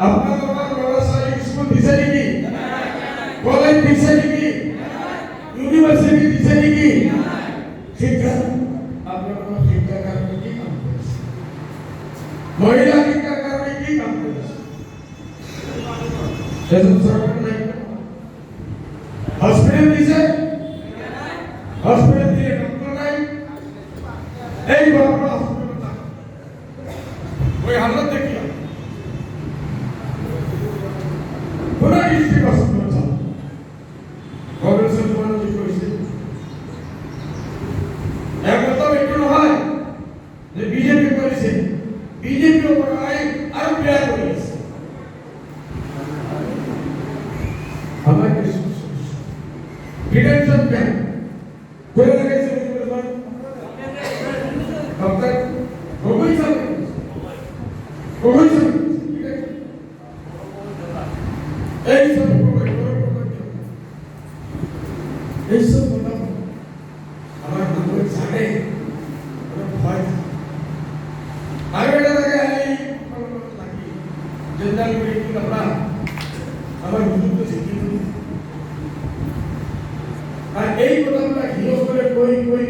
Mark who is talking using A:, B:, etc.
A: আপনার ল'ৰা-ছোৱালীক স্কুল দিছে নেকি? কলেজ দিছে নেকি? ইউনিভাৰ্চিটি দিছে নেকি? শিক্ষা আপোনালোকৰ শিক্ষাৰ কাৰণে কি কাম কৰিছে? মহিলা শিক্ষাৰ কাৰণে কি কাম কৰিছে? এজন চৰকাৰ নাই। হস্পিটেল দিছে, হস্পিটেল দিয়ে ডক্টৰ নাই। এই বড় বড় হস্পিটেল না ওই হালত দেখিয়া পুরা ডিস্ট্রিক্ট হসপিটাল চাল গবেষণা জীবন কি করেছে একদম একটু নহয় যে বিজেপি করেছে বিজেপি উপর আর প্লেয়ার করেছে আমাকে ডিটেনশন ক্যাম্প করে লাগাইছে डॉक्टर गोगोई साहब এই সব কথা আমার মনে জানে ভয় আগে লাগে এই নাকি জেনারেল মিটিং আমরা আমার হুজুর তো শিখি আর এই কথাগুলো হিরো করে কই